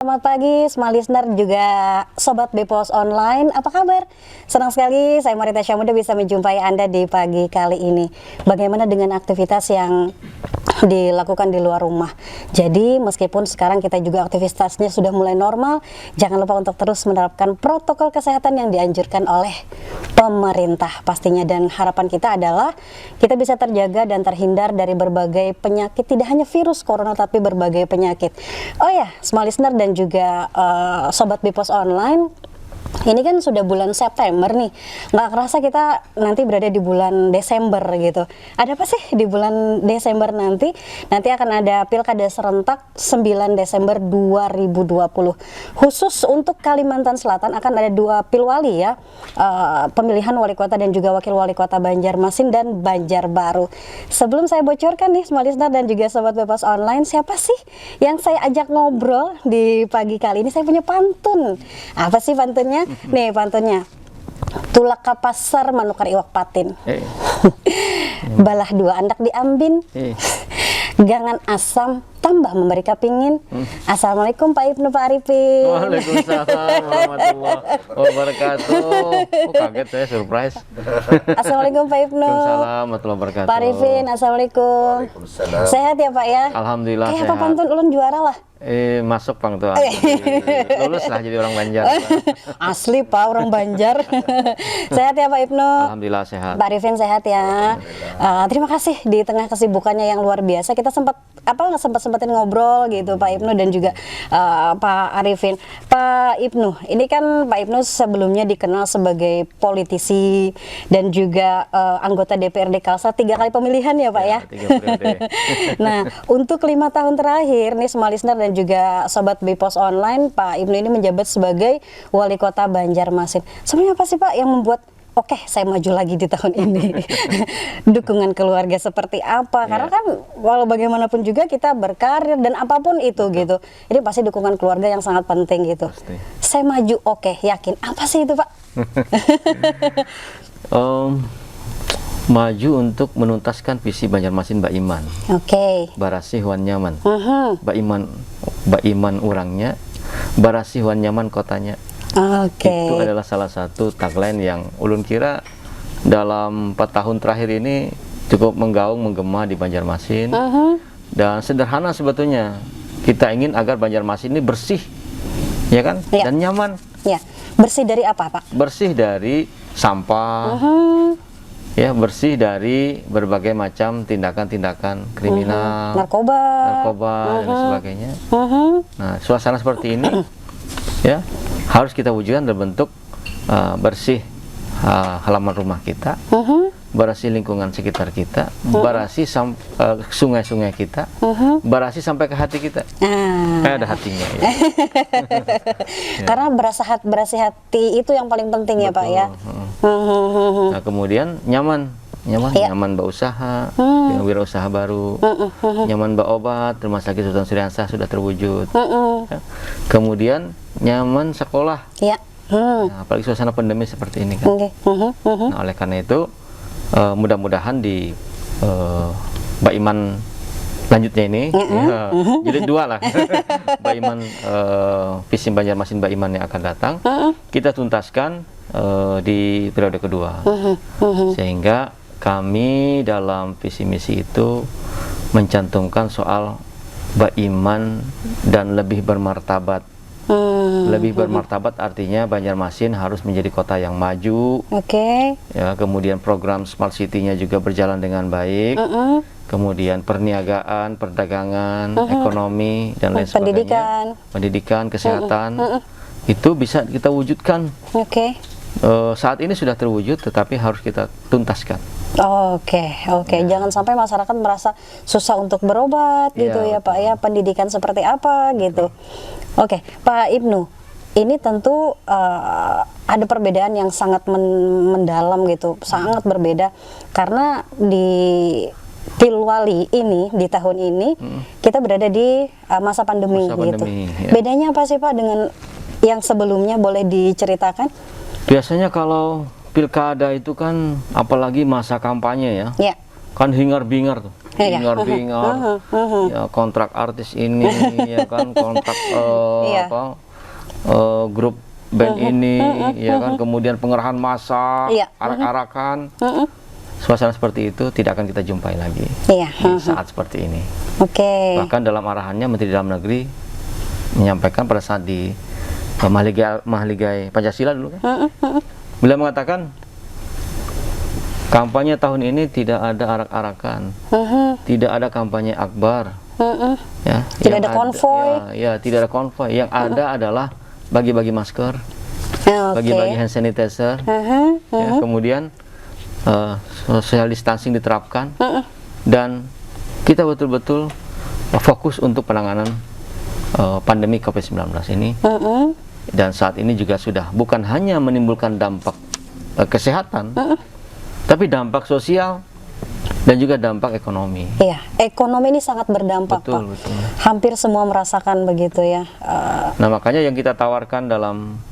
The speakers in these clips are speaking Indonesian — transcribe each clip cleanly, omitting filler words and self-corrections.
Selamat pagi, semua listener juga Sobat Bepos Online. Apa kabar? Senang sekali saya Marita Syamuda bisa menjumpai Anda di pagi kali ini. Bagaimana dengan aktivitas yang dilakukan di luar rumah? Jadi meskipun sekarang kita juga aktivitasnya sudah mulai normal, jangan lupa untuk terus menerapkan protokol kesehatan yang dianjurkan oleh pemerintah pastinya. Dan harapan kita adalah kita bisa terjaga dan terhindar dari berbagai penyakit, tidak hanya virus corona tapi berbagai penyakit. Oh ya, semua listener dan juga Sobat Bepos Online, ini kan sudah bulan September nih, nggak kerasa kita nanti berada di bulan Desember gitu. Ada apa sih di bulan Desember nanti? Nanti akan ada Pilkada Serentak 9 Desember 2020. Khusus untuk Kalimantan Selatan akan ada 2 pilwali ya, pemilihan wali kota dan juga wakil wali kota Banjarmasin dan Banjarbaru. Sebelum saya bocorkan nih semua listener dan juga Sobat Bepos Online, siapa sih yang saya ajak ngobrol di pagi kali ini? Saya punya pantun. Apa sih pantunnya? Nih pantunnya, tulak ka pasar manukar iwak patin, balah 2 andak diambin, gangan asam tambah memberi kapingin. Assalamualaikum Pak Ibnu, Pak Arifin. Waalaikumsalam warahmatullahi wabarakatuh. Oh, kaget saya, surprise. Assalamualaikum Pak Ibnu. Waalaikumsalam warahmatullahi wabarakatuh. Pak Arifin, assalamualaikum. Sehat ya Pak ya? Alhamdulillah Kayak sehat. apa pantun ulun juara lah. Masuk Bang tuh. Lulus lah jadi orang Banjar. Asli Pak, orang Banjar. Sehat ya Pak Ibnu? Alhamdulillah sehat. Pak Arifin sehat ya. Terima kasih di tengah kesibukannya yang luar biasa kita sempetin ngobrol gitu Pak Ibnu dan juga Pak Arifin. Pak Ibnu, ini kan Pak Ibnu sebelumnya dikenal sebagai politisi dan juga anggota DPRD Kalsel 3 kali pemilihan ya Pak ya. 3 periode. Nah, untuk 5 tahun terakhir nih semua listener dan juga Sobat Bepos Online, Pak Ibnu ini menjabat sebagai wali kota Banjarmasin. Sebenarnya apa sih Pak yang membuat oke, saya maju lagi di tahun ini? Dukungan keluarga seperti apa? Karena kan walau bagaimanapun juga kita berkarir dan apapun itu gitu. Ini pasti dukungan keluarga yang sangat penting gitu. Pasti. Saya maju, oke, yakin. Apa sih itu Pak? Maju untuk menuntaskan visi Banjarmasin Mbak Iman. Oke. Barasih wan nyaman. Mbak Iman orangnya, barasih wan nyaman kotanya. Oke. Itu adalah salah satu tagline yang ulun kira dalam 4 tahun terakhir ini cukup menggaung, menggema di Banjarmasin. Dan sederhana sebetulnya. Kita ingin agar Banjarmasin ini bersih, ya kan? Ya. Dan nyaman. Ya. Bersih dari apa Pak? Bersih dari sampah, ya, bersih dari berbagai macam tindakan-tindakan kriminal, narkoba dan sebagainya. Nah, suasana seperti ini ya harus kita wujudkan dalam bentuk bersih halaman rumah kita, bersih lingkungan sekitar kita, bersih sungai-sungai kita, bersih sampai ke hati kita. Ada hatinya ya. Karena bersih hati itu yang paling penting ya Pak ya. Nah, kemudian nyaman berusaha, dengan wirausaha baru, nyaman berobat, rumah sakit Sultan Syariansah sudah terwujud. Ya. Kemudian nyaman sekolah. Ya. Nah, apalagi suasana pandemi seperti ini kan. Nah, oleh karena itu mudah-mudahan di Mbak Iman lanjutnya ini, jadi 2 lah. Mbak Iman, visi Banjarmasin Mbak Iman yang akan datang, kita tuntaskan di periode kedua, sehingga kami dalam visi misi itu mencantumkan soal Mbak Iman dan lebih bermartabat. Lebih bermartabat artinya Banjarmasin harus menjadi kota yang maju. Ya, kemudian program Smart City-nya juga berjalan dengan baik. Kemudian perniagaan, perdagangan, ekonomi dan lain sebagainya. Pendidikan, kesehatan itu bisa kita wujudkan. Saat ini sudah terwujud, tetapi harus kita tuntaskan. Jangan sampai masyarakat merasa susah untuk berobat gitu ya Pak ya, pendidikan seperti apa gitu. Pak Ibnu, ini tentu ada perbedaan yang sangat mendalam gitu, sangat berbeda karena di Pilwali ini di tahun ini kita berada di masa pandemi gitu. Ya. Bedanya apa sih Pak dengan yang sebelumnya, boleh diceritakan? Biasanya kalau pilkada itu kan apalagi masa kampanye ya. Ya. Kan hingar-bingar tuh. Iya. bingar-bingar, ya kontrak artis ini, ya kan, kontrak Iya. grup band ini, ya kan, kemudian pengerahan massa, Iya. arak-arakan. Suasana seperti itu tidak akan kita jumpai lagi Iya. di saat seperti ini. Oke. Bahkan dalam arahannya Menteri Dalam Negeri menyampaikan pada saat di Mahligai Pancasila dulu kan, beliau mengatakan kampanye tahun ini tidak ada arak-arakan, tidak ada kampanye akbar, ya, Tidak ada konvoy. ya, tidak ada konvoy. Yang ada adalah bagi-bagi masker, Oke. bagi-bagi hand sanitizer, ya, kemudian social distancing diterapkan, dan kita betul-betul fokus untuk penanganan pandemi COVID-19 ini. Dan saat ini juga sudah bukan hanya menimbulkan dampak kesehatan, tapi dampak sosial dan juga dampak ekonomi. Iya, ekonomi ini sangat berdampak, Betul, Pak. betul. Hampir semua merasakan begitu ya. Nah, makanya yang kita tawarkan dalam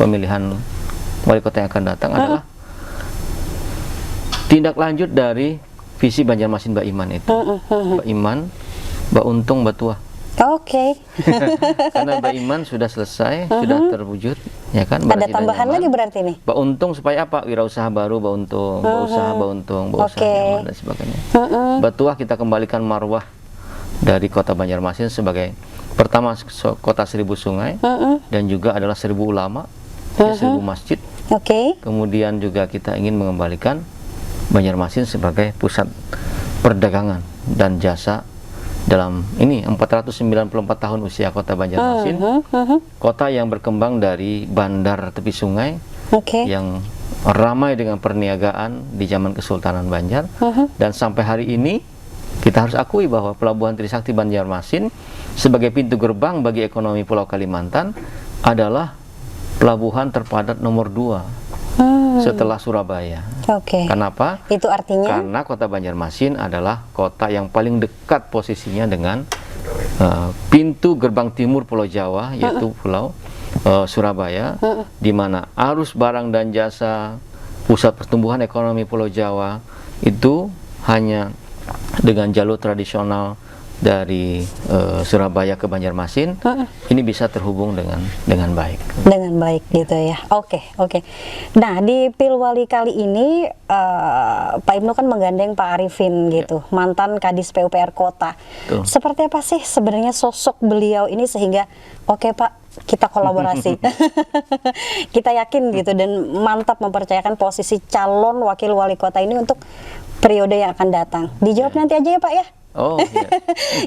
pemilihan wali kota yang akan datang adalah tindak lanjut dari visi Banjarmasin Mbak Iman itu. Mbak Iman, Mbak Untung, Mbak Tua. Oke. Karena Mbak Iman sudah selesai, sudah terwujud, ya kan? Ada Berarti tambahan nyaman. lagi berarti nih. Mbak Untung supaya apa? Wirausaha baru Mbak Untung, Mbak usaha Mbak Untung, Mbak usaha Oke. nyaman dan sebagainya. Mbak Tua kita kembalikan marwah dari kota Banjarmasin sebagai pertama kota 1000 sungai, dan juga adalah 1000 ulama, 1000 masjid. Oke. Kemudian juga kita ingin mengembalikan Banjarmasin sebagai pusat perdagangan dan jasa dalam ini 494 tahun usia kota Banjarmasin. Kota yang berkembang dari bandar tepi sungai, Oke. yang ramai dengan perniagaan di zaman Kesultanan Banjar, dan sampai hari ini kita harus akui bahwa Pelabuhan Trisakti Banjarmasin sebagai pintu gerbang bagi ekonomi Pulau Kalimantan adalah pelabuhan terpadat nomor 2 setelah Surabaya. Oke. Kenapa? Itu artinya Karena kota Banjarmasin adalah kota yang paling dekat posisinya dengan pintu gerbang timur Pulau Jawa, yaitu Pulau Surabaya, di mana arus barang dan jasa, pusat pertumbuhan ekonomi Pulau Jawa itu hanya dengan jalur tradisional dari Surabaya ke Banjarmasin, ini bisa terhubung dengan baik. dengan baik gitu ya. Oke, oke. Nah, di Pilwali kali ini Pak Ibnu kan menggandeng Pak Arifin gitu, mantan Kadis PUPR Kota. Betul. Seperti apa sih sebenarnya sosok beliau ini sehingga oke Pak, kita kolaborasi. Kita yakin gitu dan mantap mempercayakan posisi calon wakil wali kota ini untuk periode yang akan datang. Dijawab nanti aja ya Pak ya. Oh, iya.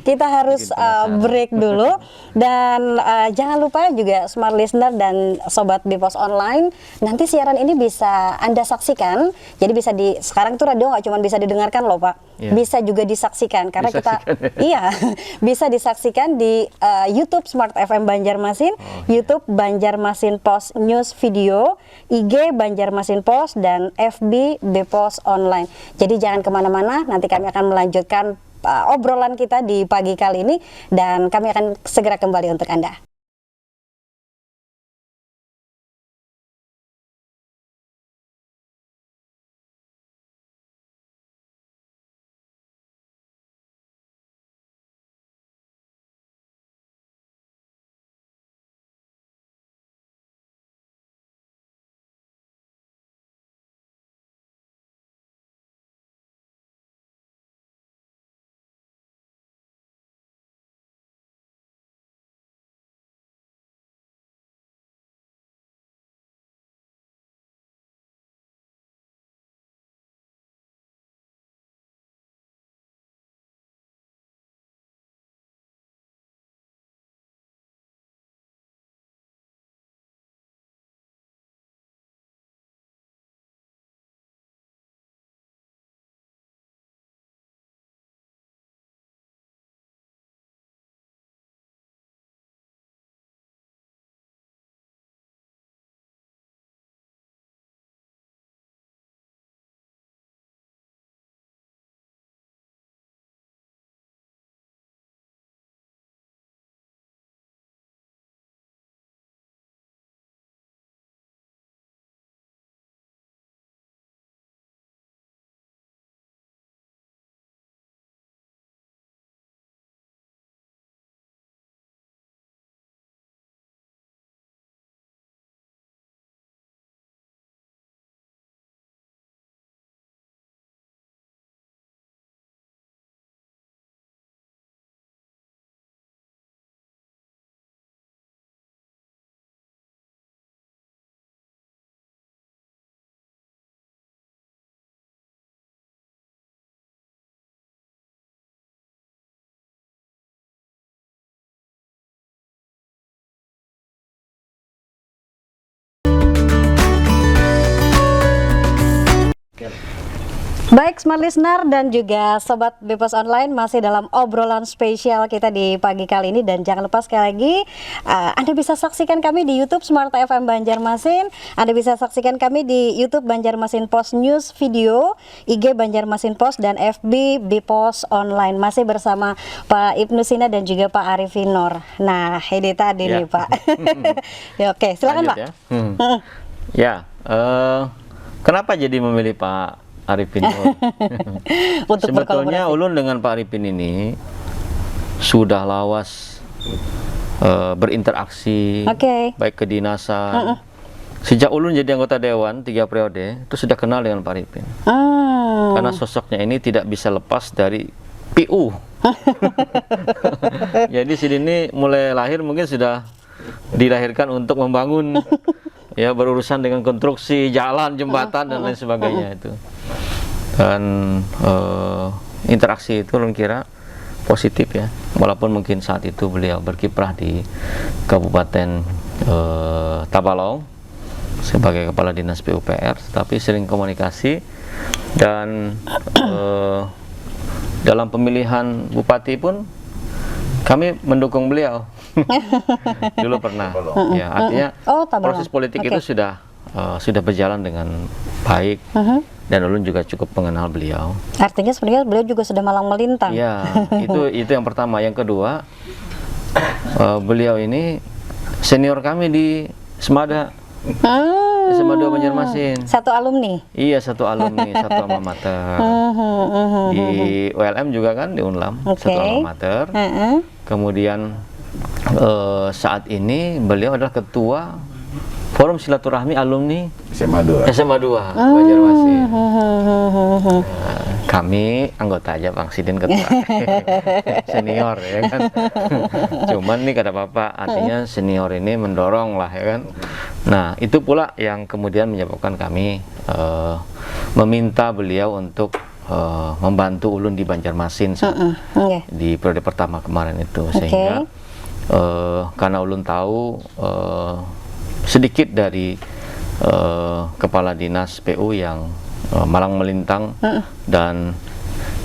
Kita harus Bikin penasaran. break dulu dan jangan lupa juga smart listener dan sobat Bipos Online, nanti siaran ini bisa Anda saksikan. Jadi bisa sekarang tuh radio nggak cuma bisa didengarkan loh Pak, Iya. bisa juga disaksikan karena kita Disaksikan. iya bisa disaksikan di YouTube Smart FM Banjarmasin, YouTube Banjarmasin Post News Video, IG Banjarmasin Post, dan FB Bipos Online. Jadi jangan kemana-mana, nanti kami akan melanjutkan obrolan kita di pagi kali ini dan kami akan segera kembali untuk Anda. Baik Smart Listener dan juga Sobat Bepos Online, masih dalam obrolan spesial kita di pagi kali ini. Dan jangan lupa sekali lagi, Anda bisa saksikan kami di YouTube Smart FM Banjarmasin. Anda bisa saksikan kami di YouTube Banjarmasin Post News Video, IG Banjarmasin Post, dan FB Bepos Online. Masih bersama Pak Ibnu Sina dan juga Pak Arifin Nur. Nah, ini tadi nih Pak. Ya, oke, silakan Pak. Ya, kenapa jadi memilih Pak Arifin Nur? Untuk sebetulnya Ulun dengan Pak Arifin ini sudah lawas berinteraksi, baik kedinasan. Sejak Ulun jadi anggota dewan 3 periode itu sudah kenal dengan Pak Arifin. Karena sosoknya ini tidak bisa lepas dari PU. Jadi sini mulai lahir mungkin sudah dilahirkan untuk membangun, ya, berurusan dengan konstruksi jalan, jembatan dan lain sebagainya itu. Dan interaksi itu Ulun kira positif ya, walaupun mungkin saat itu beliau berkiprah di Kabupaten Tabalong sebagai Kepala Dinas PUPR, tetapi sering komunikasi. Dan dalam pemilihan bupati pun kami mendukung beliau. Dulu pernah, ya, artinya proses politik itu sudah berjalan dengan baik. Dan Ulun juga cukup mengenal beliau. Artinya sebenarnya beliau juga sudah malang melintang. Ya, itu yang pertama. Yang kedua, beliau ini senior kami di Semada. SMA 2 Banjarmasin. Satu alumni? Iya, satu alumni, satu alma mater. Di ULM juga kan, di Unlam, satu alma mater. Kemudian saat ini beliau adalah ketua Forum Silaturahmi Alumni SMA 2 Banjarmasin. Kami anggota aja, Bang Sidin ketua. Senior ya kan. Cuman nih kata Bapak, artinya senior ini mendorong lah ya kan. Nah, itu pula yang kemudian menyebabkan kami meminta beliau untuk membantu Ulun di Banjarmasin di periode pertama kemarin itu. Sehingga karena Ulun tahu sedikit dari kepala dinas PU yang malang melintang dan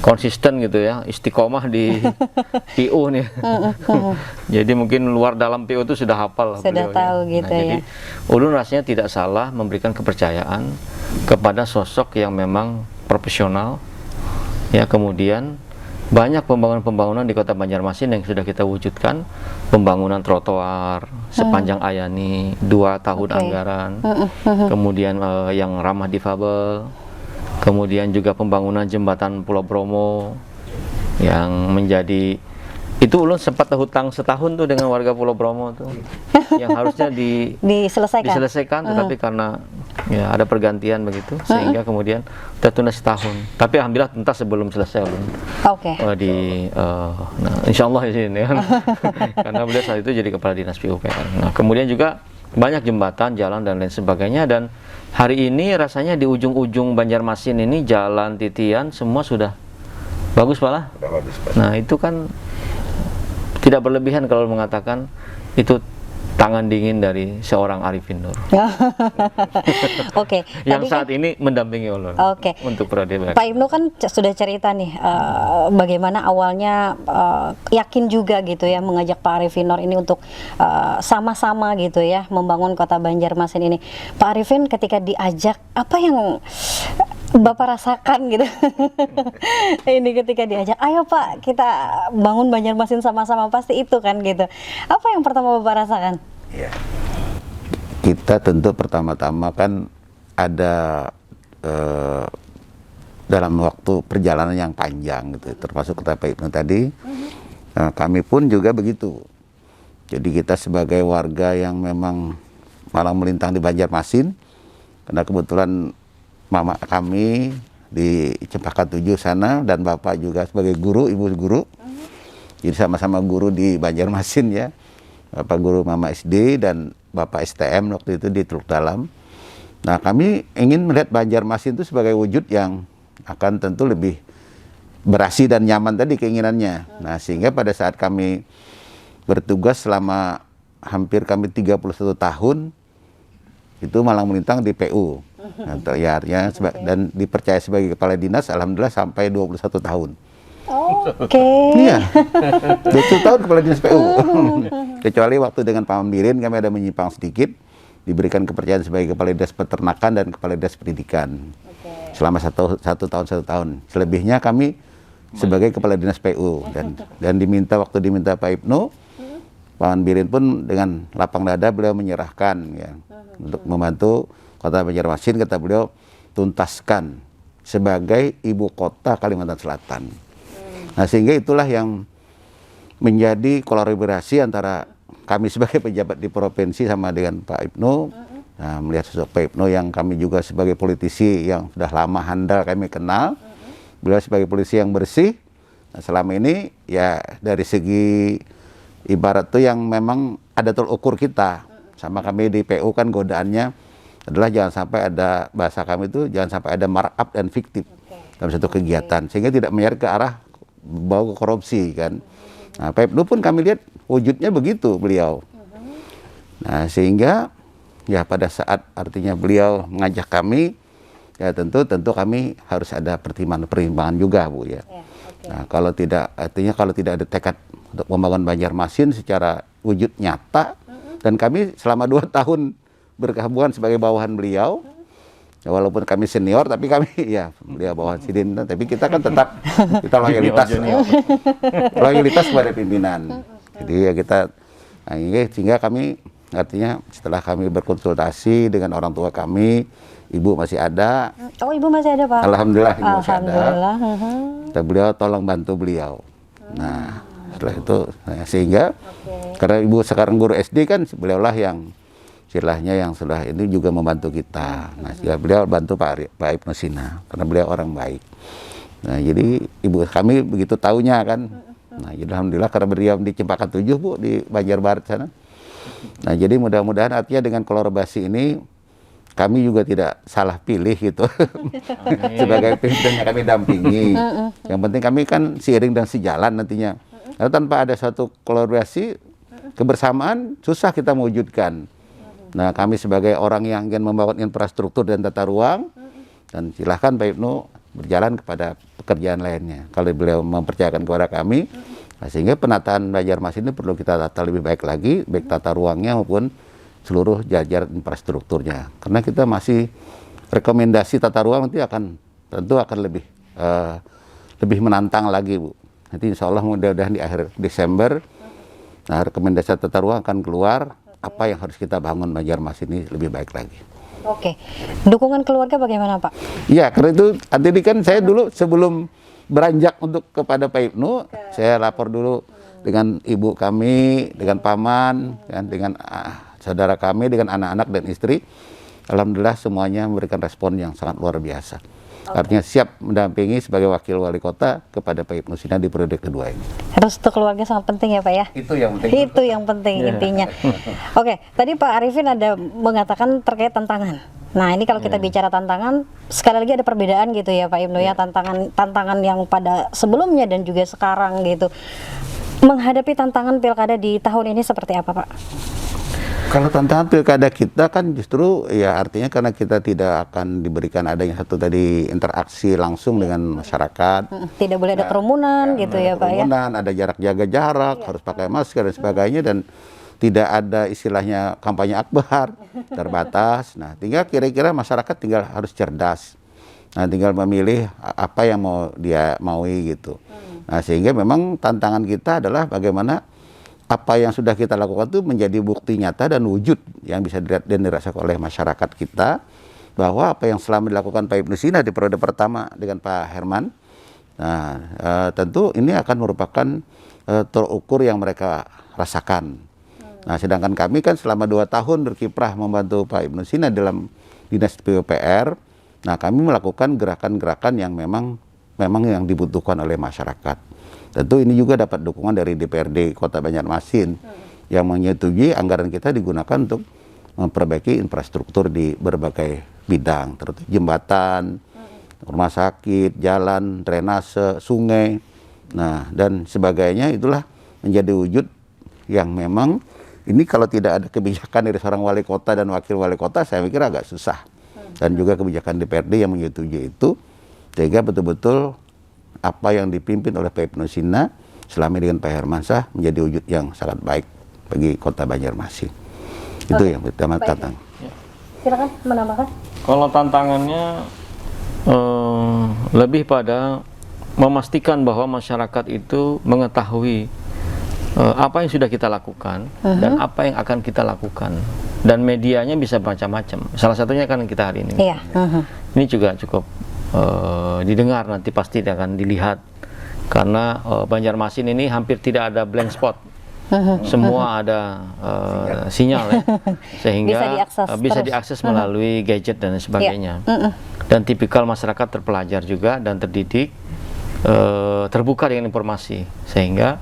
konsisten gitu ya, istiqomah di PU nih. Jadi mungkin luar dalam PU itu sudah hafal sudah beliau, tahu ya. gitu. Jadi Ulun rasanya tidak salah memberikan kepercayaan kepada sosok yang memang profesional, ya. Kemudian banyak pembangunan-pembangunan di Kota Banjarmasin yang sudah kita wujudkan. Pembangunan trotoar sepanjang Ayani 2 tahun anggaran, kemudian yang ramah difabel, kemudian juga pembangunan jembatan Pulau Bromo yang menjadi, itu Ulun sempat hutang setahun tuh dengan warga Pulau Bromo tuh yang harusnya diselesaikan, tetapi karena ya ada pergantian begitu, sehingga kemudian tertunda setahun. Tapi alhamdulillah tuntas sebelum selesai Ulun. Nah, insya Allah di sini kan. Karena beliau saat itu jadi Kepala Dinas PUPR. Nah, kemudian juga banyak jembatan, jalan dan lain sebagainya. Dan hari ini rasanya di ujung-ujung Banjarmasin ini jalan, titian semua sudah bagus Pak lah. Nah, itu kan tidak berlebihan kalau mengatakan itu tangan dingin dari seorang Arifin Nur. Yang saat ini mendampingi Ulun untuk periode. Pak Ibnu kan sudah cerita nih bagaimana awalnya yakin juga gitu ya mengajak Pak Arifin Nur ini untuk sama-sama gitu ya membangun Kota Banjarmasin ini. Pak Arifin ketika diajak, apa yang Bapak rasakan gitu? Ini ketika diajak, ayo Pak kita bangun Banjarmasin sama-sama, pasti itu kan gitu. Apa yang pertama Bapak rasakan? Ya, kita tentu pertama-tama kan ada dalam waktu perjalanan yang panjang gitu, termasuk kata Pak Ibnu tadi. Kami pun juga begitu. Jadi kita sebagai warga yang memang malang melintang di Banjarmasin, karena kebetulan mama kami di Cempaka 7 sana dan bapak juga sebagai guru, ibu guru. Jadi sama-sama guru di Banjarmasin ya. Bapak guru Mama SD dan Bapak STM waktu itu di Teluk Dalam. Nah, kami ingin melihat Banjarmasin itu sebagai wujud yang akan tentu lebih berasi dan nyaman tadi keinginannya. Nah, sehingga pada saat kami bertugas selama hampir kami 31 tahun itu malang melintang di PU. Nah, artinya dan dipercaya sebagai kepala dinas, alhamdulillah sampai 21 tahun. Oke. Iya, 20 tahun kepala dinas PU. Kecuali waktu dengan Pak Mamdirin kami ada menyimpang sedikit, diberikan kepercayaan sebagai kepala dinas peternakan dan kepala dinas pendidikan. Selama satu tahun. Selebihnya kami sebagai kepala dinas PU dan diminta Pak Ibnu, Pak Mamdirin pun dengan lapang dada beliau menyerahkan ya untuk membantu Kota Banjarmasin, kata beliau, tuntaskan sebagai ibu kota Kalimantan Selatan. Nah, sehingga itulah yang menjadi kolaborasi antara kami sebagai pejabat di provinsi sama dengan Pak Ibnu. Nah, melihat sosok Pak Ibnu yang kami juga sebagai politisi yang sudah lama handal kami kenal, beliau sebagai politisi yang bersih. Nah, selama ini ya dari segi ibarat tuh yang memang ada tolak ukur kita. Sama kami di PU kan godaannya adalah jangan sampai ada, bahasa kami itu jangan sampai ada markup dan fiktif dalam satu kegiatan, sehingga tidak menyeret ke arah bau ke korupsi kan. Nah, Pak Ibnu pun kami lihat wujudnya begitu beliau. Nah, sehingga ya pada saat artinya beliau mengajak kami, ya tentu kami harus ada pertimbangan juga Bu ya. Nah, kalau tidak, artinya kalau tidak ada tekad untuk membangun Banjarmasin secara wujud nyata, dan kami selama 2 tahun berkehubungan sebagai bawahan beliau, ya, walaupun kami senior, tapi kami ya beliau bawahan sidin, tapi kita kan tetap kita loyalitas kepada pimpinan. Jadi ya kita, nah, sehingga kami artinya setelah kami berkonsultasi dengan orang tua kami, ibu masih ada. Oh, ibu masih ada Pak? Alhamdulillah ibu masih ada. Alhamdulillah. Kata beliau tolong bantu beliau. Nah setelah itu, nah, sehingga karena ibu sekarang guru SD kan, beliaulah yang istilahnya yang sudah ini juga membantu kita. Nah, ya beliau bantu Pak Ibnu Sina karena beliau orang baik. Nah, jadi ibu kami begitu taunya kan. Nah, jadi alhamdulillah karena beliau di Cempaka 7 Bu di Banjarbarat sana. Nah, jadi mudah-mudahan artinya dengan kolaborasi ini kami juga tidak salah pilih gitu. Sebagai pimpinan yang kami dampingi. Yang penting kami kan seiring dan sejalan nantinya. Karena tanpa ada satu kolaborasi kebersamaan susah kita mewujudkan. Nah, kami sebagai orang yang ingin membangun infrastruktur dan tata ruang, dan silahkan Pak Ibnu berjalan kepada pekerjaan lainnya. Kalau beliau mempercayakan kepada kami, nah, sehingga penataan Banjarmasin ini perlu kita tata lebih baik lagi, baik tata ruangnya maupun seluruh jajar infrastrukturnya. Karena kita masih rekomendasi tata ruang nanti tentu akan lebih menantang lagi Bu. Nanti insya Allah mudah-mudahan di akhir Desember, nah, rekomendasi tata ruang akan keluar. Apa yang harus kita bangun Banjarmasin ini lebih baik lagi. Oke, dukungan keluarga bagaimana Pak? Iya, karena itu tadi kan saya dulu sebelum beranjak untuk kepada Pak Ibnu, saya lapor dulu dengan ibu kami, dengan paman, dengan saudara kami, dengan anak-anak dan istri. Alhamdulillah semuanya memberikan respon yang sangat luar biasa. Artinya siap mendampingi sebagai wakil wali kota kepada Pak Ibnu Sina di periode kedua ini. Restu keluarga sangat penting ya Pak ya? Itu yang penting. Itu yang penting intinya. Oke, tadi Pak Arifin ada mengatakan terkait tantangan. Nah, ini kalau kita bicara tantangan, sekali lagi ada perbedaan gitu ya Pak Ibnu ya, tantangan yang pada sebelumnya dan juga sekarang gitu. Menghadapi tantangan pilkada di tahun ini seperti apa Pak? Kalau tantangan pilkada kita kan justru ya artinya karena kita tidak akan diberikan adanya satu tadi interaksi langsung dengan masyarakat. Tidak boleh ada kerumunan gitu ya Pak ya. Kerumunan, ada jarak jaga jarak, harus pakai masker dan sebagainya, dan tidak ada istilahnya kampanye akbar, terbatas. Nah, tinggal kira-kira masyarakat tinggal harus cerdas. Nah, tinggal memilih apa yang mau dia maui gitu. Nah, sehingga memang tantangan kita adalah bagaimana apa yang sudah kita lakukan itu menjadi bukti nyata dan wujud yang bisa dilihat dan dirasakan oleh masyarakat kita, bahwa apa yang selama dilakukan Pak Ibnu Sina di periode pertama dengan Pak Herman, nah tentu ini akan merupakan terukur yang mereka rasakan. Nah, sedangkan kami kan selama 2 tahun berkiprah membantu Pak Ibnu Sina dalam dinas PUPR. Nah, kami melakukan gerakan-gerakan yang memang yang dibutuhkan oleh masyarakat. Tentu ini juga dapat dukungan dari DPRD Kota Banjarmasin yang menyetujui anggaran kita digunakan untuk memperbaiki infrastruktur di berbagai bidang, terutama jembatan, rumah sakit, jalan, drainase, sungai, nah dan sebagainya. Itulah menjadi wujud yang memang ini kalau tidak ada kebijakan dari seorang wali kota dan wakil wali kota, saya pikir agak susah. dan juga kebijakan DPRD yang menyetujui itu, sehingga betul-betul apa yang dipimpin oleh Pak Ibnu Sina selama dengan Pak Hermansyah menjadi wujud yang sangat baik bagi Kota Banjarmasin. Itu yang pertama tantangan. Silakan menambahkan. Kalau tantangannya lebih pada memastikan bahwa masyarakat itu mengetahui apa yang sudah kita lakukan dan apa yang akan kita lakukan, dan medianya bisa macam-macam. Salah satunya kan kita hari ini. Iya. Ini juga cukup didengar, nanti pasti akan dilihat, karena Banjarmasin ini hampir tidak ada blank spot. Semua ada sinyal ya, sehingga bisa diakses melalui gadget dan sebagainya. Dan tipikal masyarakat terpelajar juga dan terdidik, terbuka dengan informasi, sehingga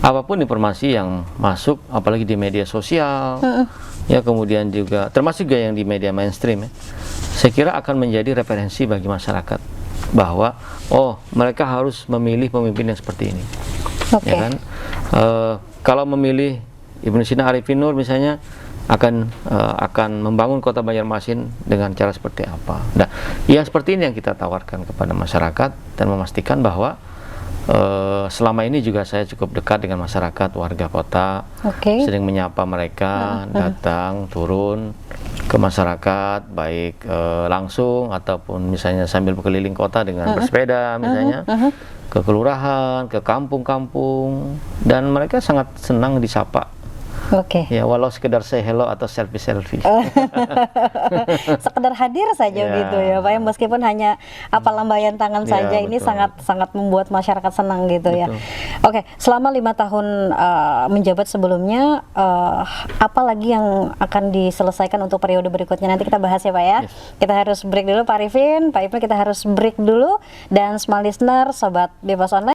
apapun informasi yang masuk, apalagi di media sosial, ya kemudian juga termasuk juga yang di media mainstream, ya, saya kira akan menjadi referensi bagi masyarakat bahwa oh, mereka harus memilih pemimpin yang seperti ini. Ya kan? Kalau memilih Ibnu Sina Arifin Nur misalnya akan membangun Kota Banjarmasin dengan cara seperti apa. Nah, ya seperti ini yang kita tawarkan kepada masyarakat dan memastikan bahwa selama ini juga saya cukup dekat dengan masyarakat, warga kota, sering menyapa mereka, datang, turun ke masyarakat, baik langsung ataupun misalnya sambil berkeliling kota dengan bersepeda misalnya, ke kelurahan, ke kampung-kampung, dan mereka sangat senang disapa. Ya, walau sekedar say hello atau selfie-selfie. Sekedar hadir saja gitu ya Pak, meskipun hanya apa lambaian tangan saja, ini sangat membuat masyarakat senang gitu ya. Selama 5 tahun menjabat sebelumnya, apa lagi yang akan diselesaikan untuk periode berikutnya, nanti kita bahas ya Pak ya. Kita harus break dulu Pak Arifin, Pak Ibnu, kita harus break dulu, dan small listener, Sobat Bepos Online.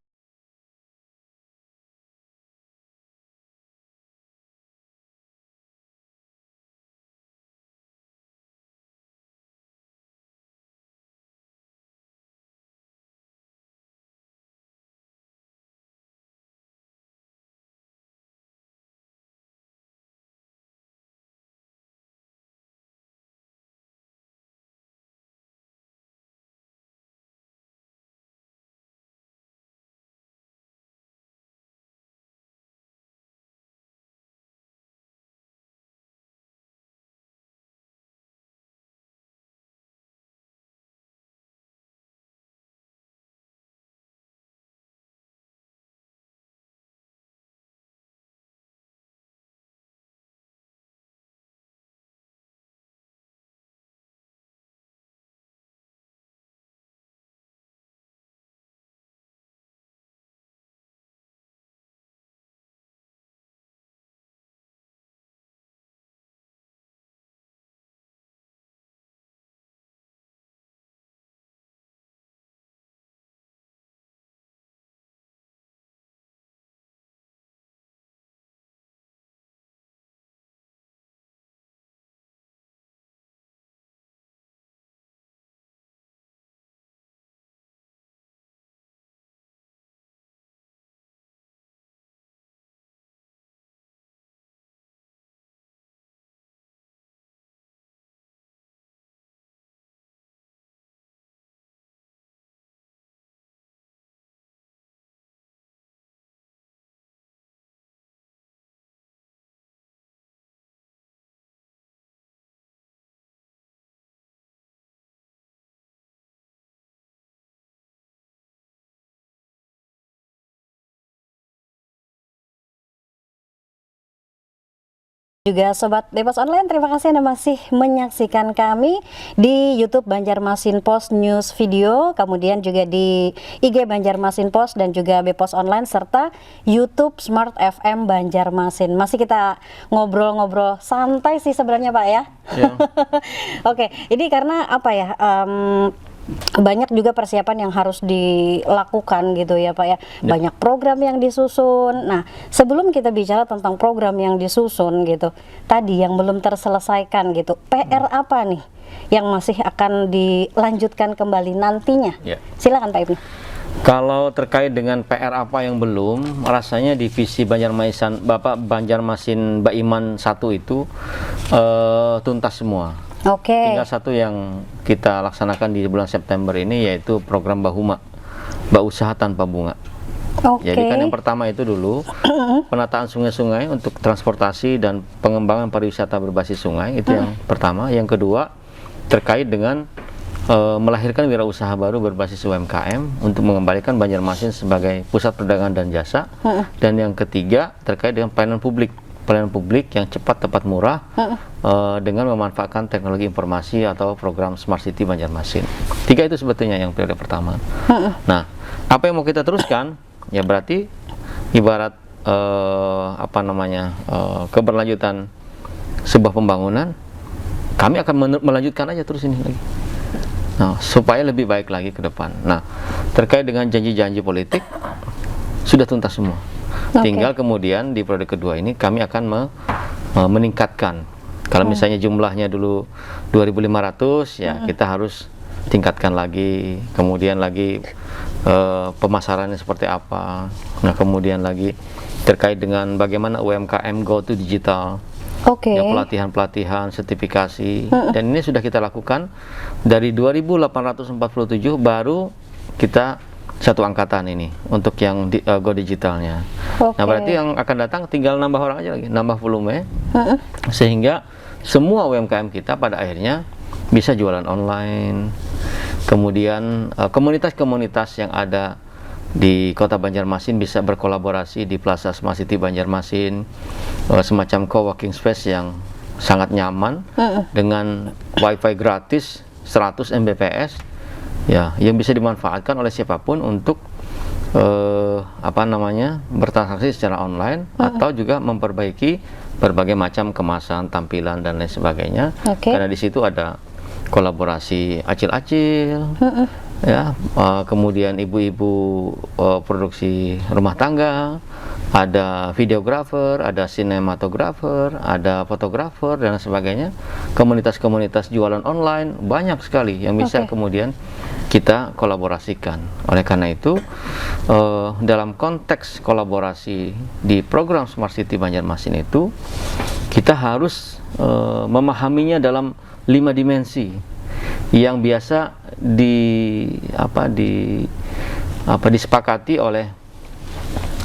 Juga Sobat Bepos Online, terima kasih Anda masih menyaksikan kami di YouTube Banjarmasin Post News Video, kemudian juga di IG Banjarmasin Post dan juga Bepos Online, serta YouTube Smart FM Banjarmasin. Masih kita ngobrol-ngobrol santai sih sebenarnya Pak ya. Ini karena apa ya, banyak juga persiapan yang harus dilakukan gitu ya Pak ya. Banyak program yang disusun. Nah, sebelum kita bicara tentang program yang disusun gitu, tadi yang belum terselesaikan gitu, PR apa nih yang masih akan dilanjutkan kembali nantinya? Silakan Pak Ibnu. Kalau terkait dengan PR apa yang belum, rasanya divisi Banjarmasin Baiman 1 itu tuntas semua. Oke. Tinggal satu yang kita laksanakan di bulan September ini, yaitu program Bahuma, Usaha Tanpa Bunga. Oke. Jadi kan yang pertama itu dulu penataan sungai-sungai untuk transportasi dan pengembangan pariwisata berbasis sungai, itu yang pertama. Yang kedua terkait dengan melahirkan wirausaha baru berbasis UMKM untuk mengembalikan Banjarmasin sebagai pusat perdagangan dan jasa. Dan yang ketiga terkait dengan pelayanan publik yang cepat, tepat, murah dengan memanfaatkan teknologi informasi atau program Smart City Banjarmasin. 3 itu sebetulnya yang periode pertama. Nah, apa yang mau kita teruskan? Ya berarti ibarat keberlanjutan sebuah pembangunan, kami akan melanjutkan aja terus ini lagi. Nah, supaya lebih baik lagi ke depan. Nah, terkait dengan janji-janji politik sudah tuntas semua. Tinggal kemudian di periode kedua ini kami akan meningkatkan. Kalau misalnya jumlahnya dulu 2.500, ya kita harus tingkatkan lagi. Kemudian lagi pemasarannya seperti apa. Nah, kemudian lagi terkait dengan bagaimana UMKM go to digital. Ya, pelatihan-pelatihan, sertifikasi, dan ini sudah kita lakukan dari 2.847 baru kita satu angkatan ini untuk yang go digitalnya. Nah, berarti yang akan datang tinggal nambah orang aja lagi, nambah volume, sehingga semua UMKM kita pada akhirnya bisa jualan online. Kemudian komunitas-komunitas yang ada di Kota Banjarmasin bisa berkolaborasi di Plaza Smart City Banjarmasin, semacam co-working space yang sangat nyaman dengan wifi gratis 100 Mbps, ya, yang bisa dimanfaatkan oleh siapapun untuk bertransaksi secara online atau juga memperbaiki berbagai macam kemasan, tampilan dan lain sebagainya. Karena di situ ada kolaborasi acil-acil, ya, kemudian ibu-ibu produksi rumah tangga, ada videografer, ada sinematografer, ada fotografer dan sebagainya. Komunitas-komunitas jualan online banyak sekali yang bisa kemudian kita kolaborasikan. Oleh karena itu, dalam konteks kolaborasi di program Smart City Banjarmasin itu, kita harus memahaminya dalam 5 dimensi yang biasa disepakati oleh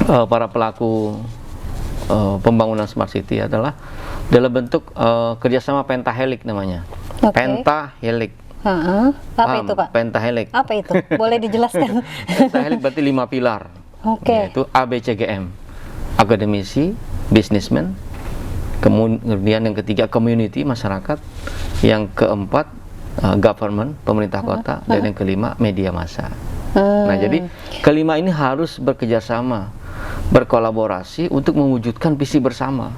para pelaku pembangunan Smart City adalah dalam bentuk kerjasama pentahelix namanya. Pentahelix. Apa itu, Pak? Pentahelix. Apa itu? Boleh dijelaskan? Pentahelix berarti 5 pilar. Yaitu ABCGM, akademisi, businessman. Kemudian yang ketiga community, masyarakat. Yang keempat government, pemerintah kota. Dan yang kelima media massa. Nah, jadi kelima ini harus bekerjasama, berkolaborasi untuk mewujudkan visi bersama.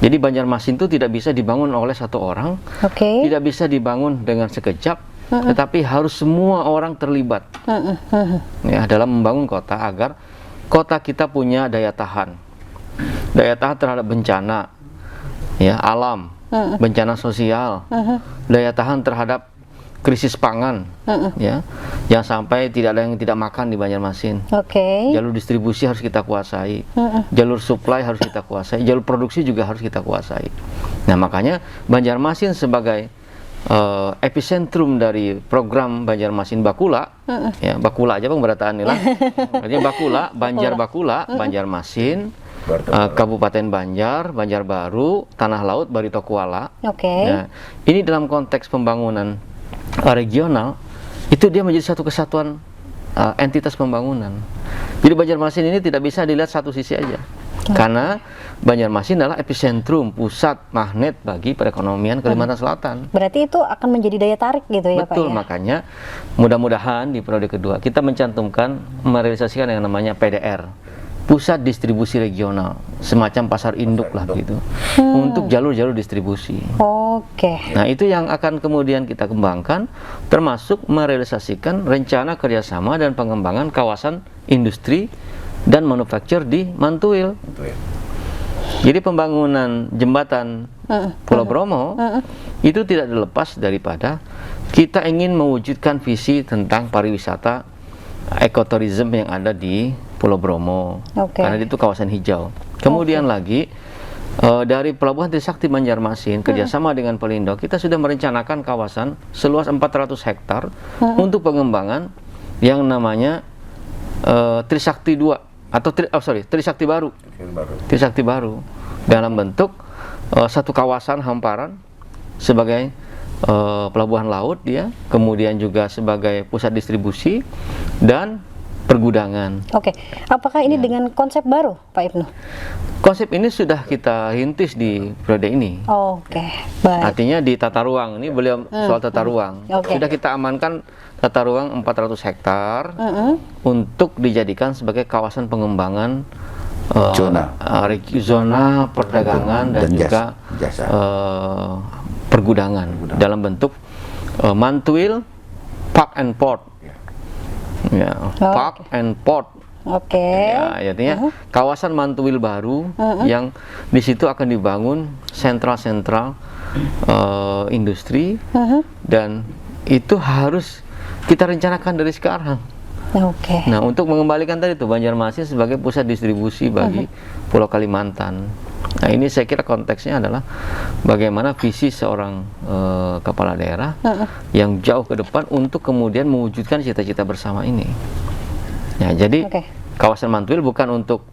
Jadi Banjarmasin itu tidak bisa dibangun oleh satu orang, tidak bisa dibangun dengan sekejap, tetapi harus semua orang terlibat ya, dalam membangun kota agar kota kita punya daya tahan terhadap bencana, ya, alam, bencana sosial, daya tahan terhadap krisis pangan, ya, jangan sampai tidak ada yang tidak makan di Banjarmasin. Jalur distribusi harus kita kuasai, jalur supply harus kita kuasai, jalur produksi juga harus kita kuasai. Nah, makanya Banjarmasin sebagai epicentrum dari program Banjarmasin Bakula, ya, Bakula aja pemberataan lah. Artinya Bakula, Banjar Bakula, Banjarmasin, Kabupaten Banjar, Banjarbaru, Tanah Laut, Barito Kuala. Nah, ini dalam konteks pembangunan regional itu dia menjadi satu kesatuan entitas pembangunan. Jadi Banjarmasin ini tidak bisa dilihat satu sisi aja, karena Banjarmasin adalah epicentrum, pusat magnet bagi perekonomian Kalimantan Selatan. Berarti itu akan menjadi daya tarik gitu ya, Pak? Betul, makanya mudah-mudahan di periode kedua kita mencantumkan, merealisasikan yang namanya PDR, pusat distribusi regional, semacam pasar induk lah gitu, untuk jalur-jalur distribusi. Nah, itu yang akan kemudian kita kembangkan, termasuk merealisasikan rencana kerjasama dan pengembangan kawasan industri dan manufaktur di Mantuil. Jadi pembangunan jembatan Pulau Bromo itu tidak dilepas daripada kita ingin mewujudkan visi tentang pariwisata ekoturism yang ada di Pulau Bromo, karena itu kawasan hijau. Kemudian lagi dari Pelabuhan Trisakti Banjarmasin kerjasama dengan Pelindo, kita sudah merencanakan kawasan seluas 400 hektar untuk pengembangan yang namanya Trisakti 2 atau Trisakti Baru. Trisakti Baru dalam bentuk satu kawasan hamparan sebagai pelabuhan laut dia, kemudian juga sebagai pusat distribusi dan pergudangan. Oke, apakah ini dengan konsep baru, Pak Ibnu? Konsep ini sudah kita rintis di periode ini. Oke, baik. Artinya di tata ruang, ini beliau soal tata ruang. Oke. Sudah kita amankan tata ruang 400 hektar untuk dijadikan sebagai kawasan pengembangan zona perdagangan dan juga jasa. pergudangan dalam bentuk Mantuil Park and Port. Ya, Park and Port. Oke. Ya, artinya kawasan Mantuil baru yang di situ akan dibangun sentral-sentral industri dan itu harus kita rencanakan dari sekarang. Oke. Nah, untuk mengembalikan tadi itu Banjarmasin sebagai pusat distribusi bagi Pulau Kalimantan. Nah, ini saya kira konteksnya adalah bagaimana visi seorang kepala daerah yang jauh ke depan untuk kemudian mewujudkan cita-cita bersama ini. Ya, jadi kawasan Mantuil bukan untuk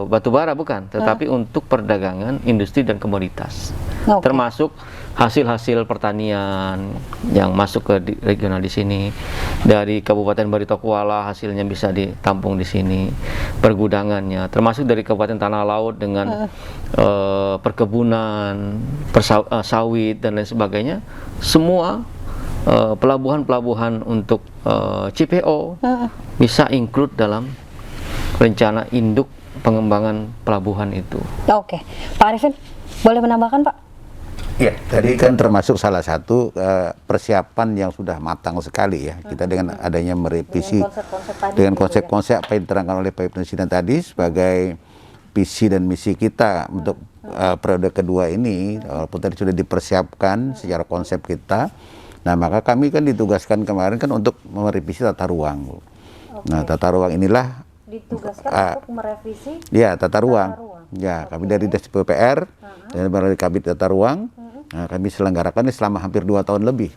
batu bara, bukan, tetapi untuk perdagangan, industri dan komoditas, termasuk hasil-hasil pertanian yang masuk ke regional di sini. Dari Kabupaten Barito Kuala hasilnya bisa ditampung di sini, pergudangannya, termasuk dari Kabupaten Tanah Laut dengan perkebunan, sawit dan lain sebagainya. Semua pelabuhan-pelabuhan untuk CPO bisa include dalam rencana induk pengembangan pelabuhan itu. Oke, Pak Arifin boleh menambahkan, Pak? Ya, tadi kan termasuk salah satu persiapan yang sudah matang sekali ya. Kita dengan adanya merevisi dengan konsep-konsep apa yang diterangkan oleh Pak Ibnu Sidan tadi sebagai visi dan misi kita untuk periode kedua ini, walaupun tadi sudah dipersiapkan secara konsep kita. Nah, maka kami kan ditugaskan kemarin kan untuk merevisi tata ruang. Nah, tata ruang inilah ditugaskan untuk merevisi tata ruang. Ya, kami dari Des PUPR dan dari Kabit Tata Ruang, kami selenggarakan ini selama hampir 2 tahun lebih.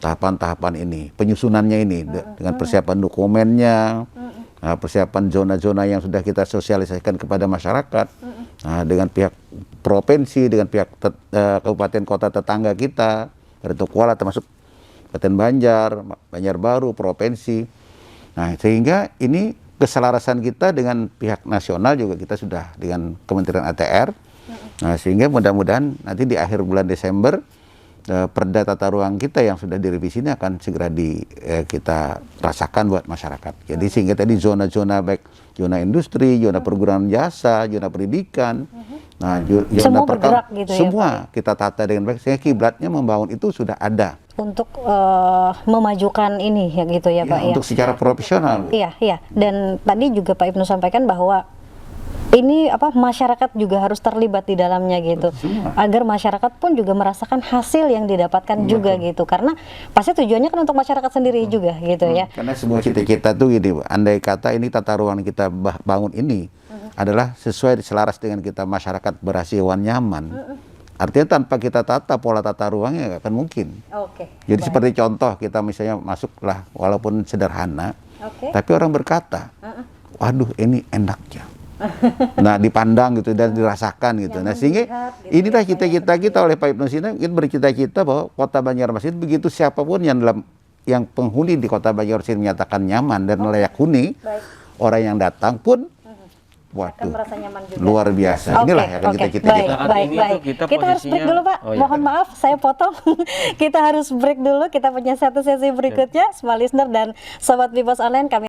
Tahapan-tahapan ini, penyusunannya ini dengan persiapan dokumennya, persiapan zona-zona yang sudah kita sosialisasikan kepada masyarakat, dengan pihak provinsi, dengan pihak kabupaten kota tetangga kita, Barito Kuala termasuk Kabupaten Banjar, Banjarbaru, provinsi. Nah, sehingga ini keselarasan kita dengan pihak nasional juga kita sudah dengan Kementerian ATR. Nah, sehingga mudah-mudahan nanti di akhir bulan Desember perda tata ruang kita yang sudah direvisi ini akan segera kita rasakan buat masyarakat. Jadi sehingga tadi zona-zona baik zona industri, zona perguruan jasa, zona pendidikan, nah zona bergerak gitu semua kita tata dengan baik sehingga kiblatnya membangun itu sudah ada. Untuk memajukan ini ya gitu ya, Pak ya. Untuk secara profesional. Iya, iya. Dan tadi juga Pak Ibnu sampaikan bahwa ini masyarakat juga harus terlibat di dalamnya gitu. Agar masyarakat pun juga merasakan hasil yang didapatkan juga gitu. Karena pasti tujuannya kan untuk masyarakat sendiri juga gitu ya. Karena semua cita-cita tuh gini, andai kata ini tata ruang kita bangun ini adalah sesuai selaras dengan kita masyarakat berhasil nyaman. Artinya tanpa kita tata pola tata ruangnya nggak akan mungkin. Jadi seperti contoh kita misalnya masuklah walaupun sederhana, tapi orang berkata, waduh ini enaknya. Nah dipandang gitu dan dirasakan gitu. Nah sehingga inilah cita-cita kita oleh Pak Ibnu Sidan, kita bercita-cita bahwa Kota Banjarmasin begitu siapapun yang penghuni di Kota Banjarmasin menyatakan nyaman dan layak huni, orang yang datang pun waduh, luar biasa. Inilah yang akan kita cita-cita. Baik. Kita harus break dulu, Pak. Mohon maaf, saya potong. Kita harus break dulu. Kita punya satu sesi berikutnya. Semua listener dan Sobat Bipos Online, kami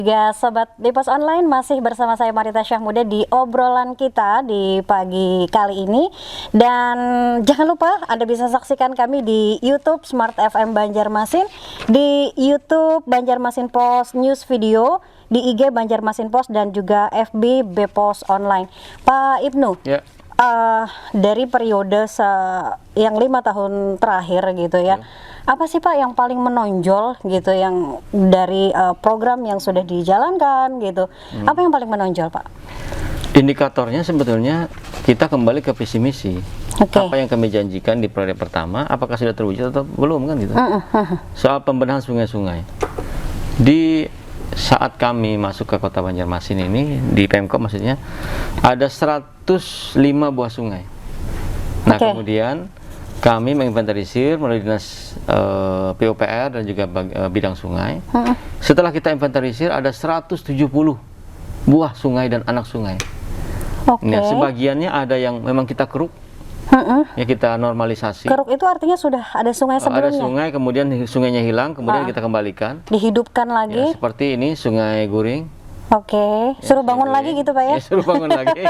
Ya, Sobat Bepos Online, masih bersama saya Marita Syahmuda di obrolan kita di pagi kali ini. Dan jangan lupa Anda bisa saksikan kami di YouTube Smart FM Banjarmasin, di YouTube Banjarmasin Post News Video, di IG Banjarmasin Post, dan juga FB Bepos Online. Pak Ibnu, Ya. dari periode yang 5 tahun terakhir gitu ya, apa sih Pak yang paling menonjol gitu yang dari program yang sudah dijalankan gitu? Apa yang paling menonjol Pak? Indikatornya sebetulnya kita kembali ke visi misi. Oke. Apa yang kami janjikan di periode pertama, apakah sudah terwujud atau belum kan gitu. Soal pembenahan sungai-sungai. Di saat kami masuk ke Kota Banjarmasin ini, di Pemkop maksudnya, ada 105 buah sungai. Nah, Oke. kemudian kami menginventarisir melalui dinas PUPR dan juga bidang sungai. Setelah kita inventarisir, ada 170 buah sungai dan anak sungai. Oke. Nah, sebagiannya ada yang memang kita keruk, ya kita normalisasi. Keruk itu artinya sudah ada sungai Ada sebelumnya, sungai, kemudian sungainya hilang, kemudian kita kembalikan. dihidupkan Ya, lagi. seperti ini Sungai Guring. Oke, suruh bangun Sungai lagi Guring. gitu Pak ya? Suruh bangun lagi.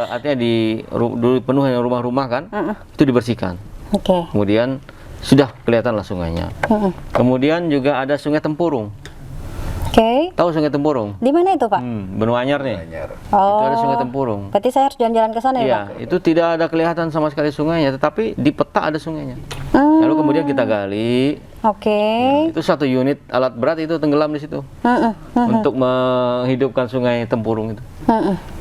Artinya dulu penuh dengan rumah-rumah kan, itu dibersihkan. Oke. Kemudian sudah kelihatanlah sungainya. Kemudian juga ada Sungai Tempurung. Oke. Tahu Sungai Tempurung? Di mana itu Pak? Benua Anyar nih. Oh. Itu ada Sungai Tempurung. Berarti saya harus jalan-jalan ke sana ya Pak? Iya, itu tidak ada kelihatan sama sekali sungainya, tetapi di peta ada sungainya. Lalu kemudian kita gali, Oke. itu satu unit alat berat itu tenggelam di situ untuk menghidupkan Sungai Tempurung itu,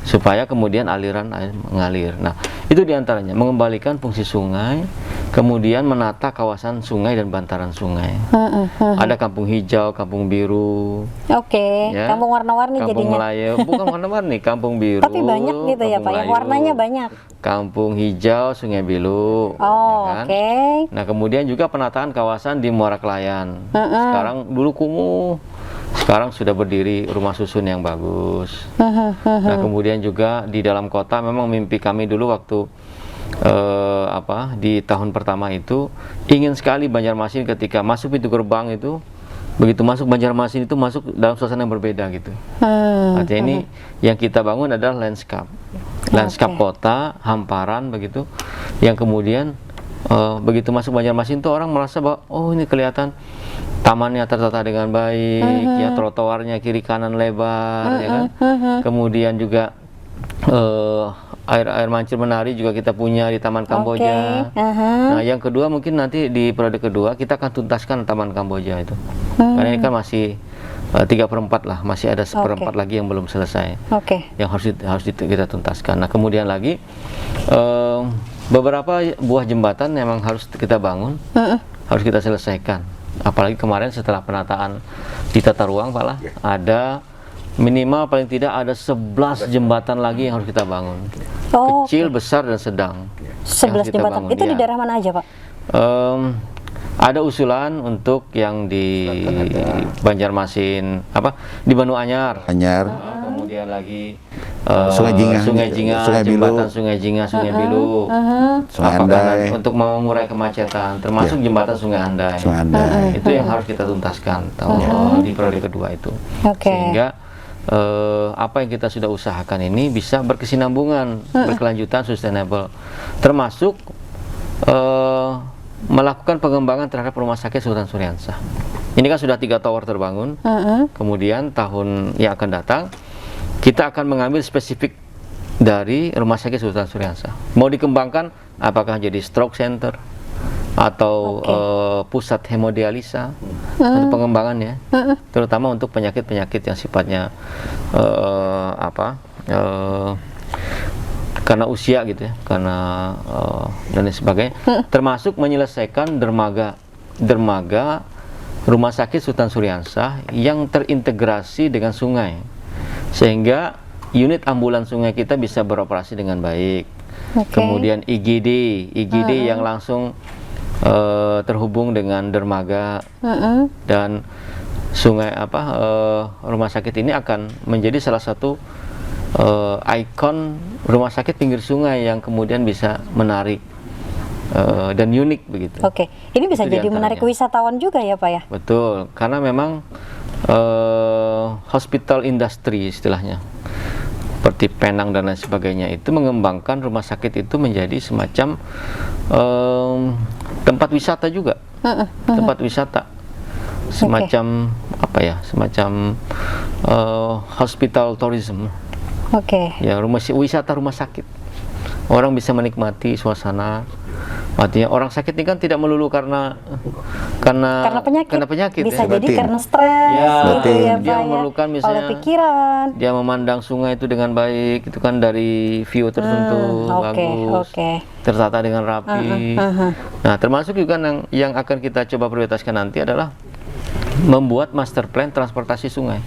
supaya kemudian aliran air mengalir. Nah, itu diantaranya mengembalikan fungsi sungai, kemudian menata kawasan sungai dan bantaran sungai. Ada kampung hijau, kampung biru, Oke, ya. kampung warna-warni Kampung jadinya. Melayu, bukan warna-warni, kampung biru. Tapi banyak gitu ya kampung Pak, yang Melayu, warnanya banyak. Kampung hijau, Sungai Bilu. Oh, ya kan? oke. Nah, kemudian juga penataan kawasan di Muara Kelayan. Sekarang dulu kumuh, sekarang sudah berdiri rumah susun yang bagus. Nah, kemudian juga di dalam kota memang mimpi kami dulu waktu di tahun pertama itu ingin sekali Banjarmasin ketika masuk pintu gerbang itu, begitu masuk Banjarmasin itu masuk dalam suasana yang berbeda gitu. Artinya ini yang kita bangun adalah landscape kota, hamparan begitu, yang kemudian begitu masuk Banjarmasin itu orang merasa bahwa oh ini kelihatan tamannya tertata dengan baik, ya trotoarnya kiri kanan lebar, ya kan. Kemudian juga air mancur menari juga kita punya di Taman Kamboja. Nah, yang kedua mungkin nanti di periode kedua kita akan tuntaskan Taman Kamboja itu, karena ini kan masih 3/4 lah, masih ada 1/4 lagi yang belum selesai, yang harus kita tuntaskan. Nah, kemudian lagi beberapa buah jembatan memang harus kita bangun, harus kita selesaikan. Apalagi kemarin setelah penataan di tata ruang Pak lah, ada minimal paling tidak ada 11 jembatan lagi yang harus kita bangun. Kecil, besar, dan sedang. 11 jembatan. Itu di daerah mana aja Pak? Ada usulan untuk yang di Banjarmasin, di Banu Anyar. Kemudian lagi Sungai Jinga, Sungai Bilu. jembatan Sungai Jinga, Sungai Bilu. Sungai Apakah Andai. untuk mengurai kemacetan, termasuk jembatan Sungai Andai. Itu yang harus kita tuntaskan di periode kedua itu. Sehingga apa yang kita sudah usahakan ini bisa berkesinambungan, berkelanjutan, sustainable, termasuk melakukan pengembangan terhadap Rumah Sakit Sultan Syahriansah. Ini kan sudah 3 tower terbangun. Kemudian tahun yang akan datang kita akan mengambil spesifik dari Rumah Sakit Sultan Syahriansah. Mau dikembangkan apakah jadi stroke center atau pusat hemodialisa untuk pengembangannya, terutama untuk penyakit-penyakit yang sifatnya karena usia gitu ya, karena dan lain sebagainya, termasuk menyelesaikan dermaga Rumah Sakit Sultan Syahriansah yang terintegrasi dengan sungai, sehingga unit ambulan sungai kita bisa beroperasi dengan baik. Kemudian IGD yang langsung terhubung dengan dermaga, dan sungai rumah sakit ini akan menjadi salah satu ikon rumah sakit pinggir sungai yang kemudian bisa menarik dan unik begitu. Ini bisa Itu jadi menarik wisatawan juga ya Pak ya? Betul, karena memang hospital industry istilahnya, seperti Penang dan lain sebagainya, itu mengembangkan rumah sakit itu menjadi semacam tempat wisata juga, tempat wisata, semacam apa ya, semacam hospital tourism. Ya, wisata rumah sakit. Orang bisa menikmati suasana. Artinya orang sakit ini kan tidak melulu karena penyakit bisa ya. jadi karena stres gitu ya, dia Pak, memerlukan oleh misalnya pikiran, dia memandang sungai itu dengan baik, itu kan dari view tertentu bagus, tertata dengan rapi. Nah, termasuk juga yang akan kita coba prioritaskan nanti adalah membuat master plan transportasi sungai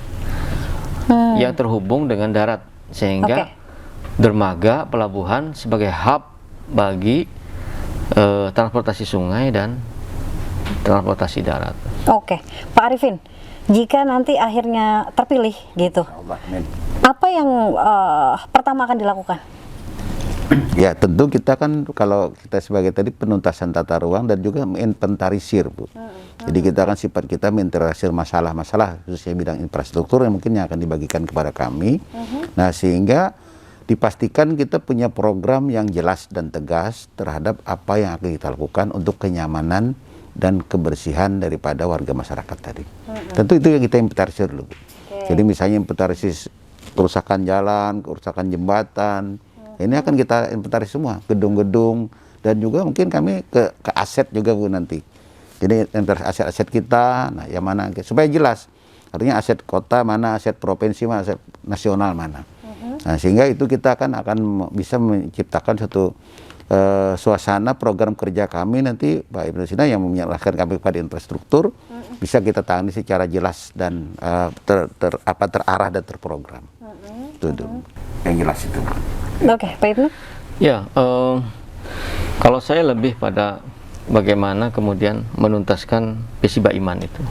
yang terhubung dengan darat, sehingga dermaga pelabuhan sebagai hub bagi transportasi sungai dan transportasi darat. Pak Arifin, jika nanti akhirnya terpilih gitu, apa yang pertama akan dilakukan? Ya, tentu kita kan, kalau kita sebagai tadi penuntasan tata ruang dan juga menginventarisir, Bu. Jadi kita kan sifat kita menginventarisir masalah-masalah khususnya bidang infrastruktur yang mungkin akan dibagikan kepada kami. Nah, sehingga dipastikan kita punya program yang jelas dan tegas terhadap apa yang akan kita lakukan untuk kenyamanan dan kebersihan daripada warga masyarakat tadi. Tentu itu yang kita inventarisir dulu. Jadi misalnya inventarisir kerusakan jalan, kerusakan jembatan, ini akan kita inventarisir semua, gedung-gedung, dan juga mungkin kami ke aset juga, Bu, nanti. Jadi aset-aset kita, nah yang mana, supaya jelas. Artinya aset kota mana, aset provinsi mana, aset nasional mana. Nah, sehingga itu kita akan bisa menciptakan suatu suasana program kerja kami nanti, Pak Ibnu Sina, yang menyerahkan kami pada infrastruktur, bisa kita tangani secara jelas dan terarah dan terprogram. Itu yang jelas itu. Pak Ibnu? Ya, kalau saya lebih pada bagaimana kemudian menuntaskan visi Mbak Iman itu.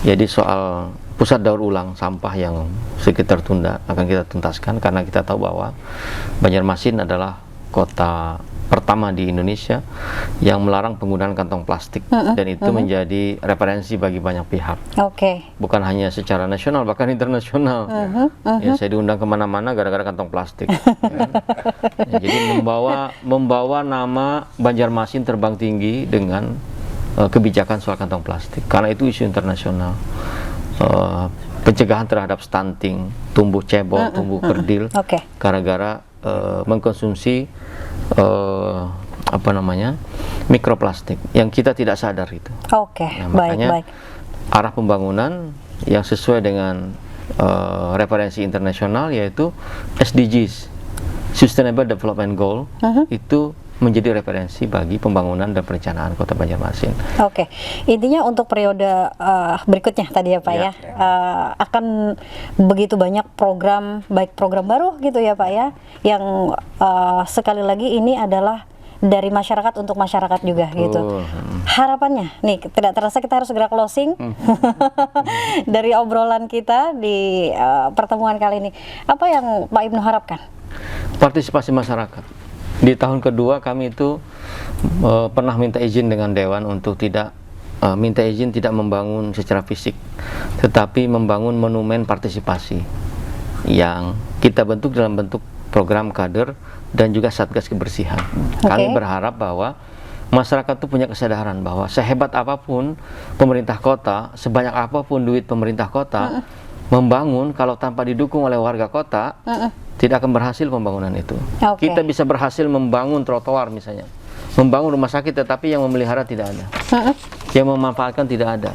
Jadi soal pusat daur ulang sampah yang sedikit tertunda akan kita tuntaskan, karena kita tahu bahwa Banjarmasin adalah kota pertama di Indonesia yang melarang penggunaan kantong plastik, dan itu menjadi referensi bagi banyak pihak. Bukan hanya secara nasional, bahkan internasional. Ya, saya diundang kemana-mana gara-gara kantong plastik. Ya, jadi membawa nama Banjarmasin terbang tinggi dengan kebijakan soal kantong plastik, karena itu isu internasional. Pencegahan terhadap stunting, tumbuh cebol, tumbuh kerdil, gara-gara mengkonsumsi mikroplastik yang kita tidak sadar itu. Nah, makanya arah pembangunan yang sesuai dengan referensi internasional, yaitu SDGs, Sustainable Development Goal, itu menjadi referensi bagi pembangunan dan perencanaan Kota Banjarmasin. Intinya untuk periode berikutnya tadi ya, Pak, akan begitu banyak program, baik program baru gitu ya, Pak, ya, yang sekali lagi ini adalah dari masyarakat untuk masyarakat juga gitu. Harapannya nih, tidak terasa kita harus segera closing dari obrolan kita di pertemuan kali ini. Apa yang Pak Ibnu harapkan? Partisipasi masyarakat. Di tahun kedua kami itu pernah minta izin dengan Dewan untuk tidak membangun secara fisik, tetapi membangun monumen partisipasi yang kita bentuk dalam bentuk program kader dan juga satgas kebersihan. Kami berharap bahwa masyarakat itu punya kesadaran bahwa sehebat apapun pemerintah kota, sebanyak apapun duit pemerintah kota, membangun kalau tanpa didukung oleh warga kota, tidak akan berhasil pembangunan itu. Kita bisa berhasil membangun trotoar misalnya, membangun rumah sakit, tetapi yang memelihara tidak ada, yang memanfaatkan tidak ada.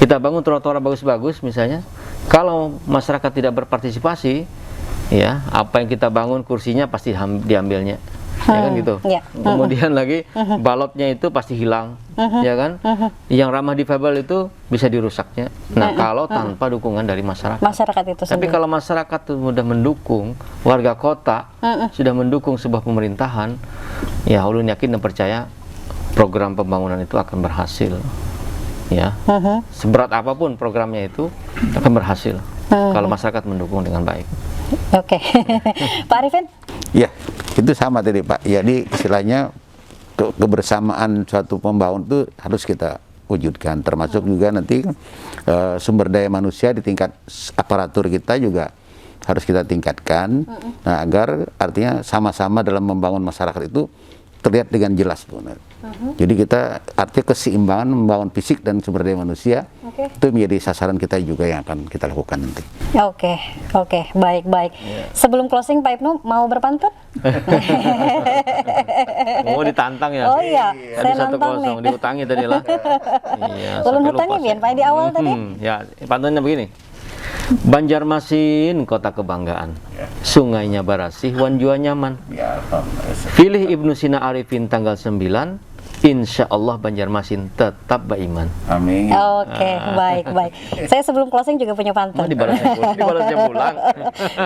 Kita bangun trotoar bagus-bagus misalnya, kalau masyarakat tidak berpartisipasi, ya apa yang kita bangun kursinya pasti diambilnya, ya kan gitu. Kemudian lagi balotnya itu pasti hilang, ya kan. Yang ramah difabel itu bisa dirusaknya. Nah, kalau tanpa dukungan dari masyarakat itu sendiri. Tapi kalau masyarakat itu sudah mendukung, warga kota sudah mendukung sebuah pemerintahan, ya ulun yakin dan percaya program pembangunan itu akan berhasil. Ya, seberat apapun programnya itu akan berhasil kalau masyarakat mendukung dengan baik. Pak Arifin? Ya, itu sama tadi, Pak. Jadi istilahnya kebersamaan suatu pembangun itu harus kita wujudkan, termasuk juga nanti sumber daya manusia di tingkat aparatur kita juga harus kita tingkatkan, nah, agar artinya sama-sama dalam membangun masyarakat itu terlihat dengan jelas, Bu. Jadi kita artinya keseimbangan membangun fisik dan sumber daya manusia itu menjadi sasaran kita juga yang akan kita lakukan nanti. Oke, baik. Sebelum closing, Pak Ibnu mau berpantun? Oh, ditantang ya? Oh iya, Tadi saya nantang 1-0 diutangi tadi lah. Iya, Ulun sampai hutangnya lupa biar saya. Pak di awal tadi. Ya, pantunnya begini. Banjarmasin kota kebanggaan, sungainya barasih, wanjua nyaman. Pilih Ibnu Sina Arifin tanggal 9, insya Allah Banjarmasin tetap beriman. Amin. Oke, baik. Saya sebelum closing juga punya Oh, pantun. dibalasnya pulang.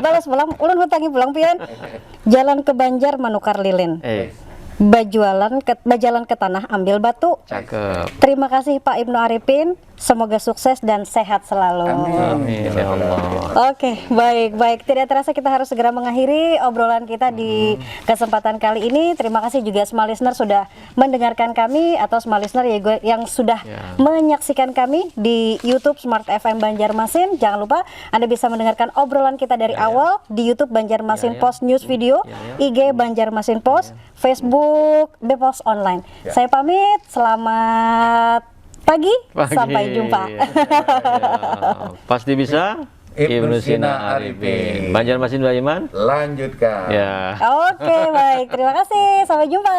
Balas pulang, ulun hutangi pulang pian. Jalan ke Banjar menukar lilin. Bajalan ke tanah ambil batu. Cakep. Terima kasih Pak Ibnu Arifin. Semoga sukses dan sehat selalu. Amin ya Allah. Oke, baik. Tidak terasa kita harus segera mengakhiri obrolan kita di kesempatan kali ini. Terima kasih juga semua listener sudah mendengarkan kami, atau semua listener yang sudah menyaksikan kami di YouTube Smart FM Banjarmasin. Jangan lupa Anda bisa mendengarkan obrolan kita dari awal di YouTube Banjarmasin Post News Video, IG Banjarmasin Post, Facebook Bepos Online. Saya pamit, selamat pagi. Sampai jumpa. Pasti bisa. Ibnu Sina Arifin. Banjarmasin beriman. Lanjutkan. Ya. Oke, baik. Terima kasih. Sampai jumpa.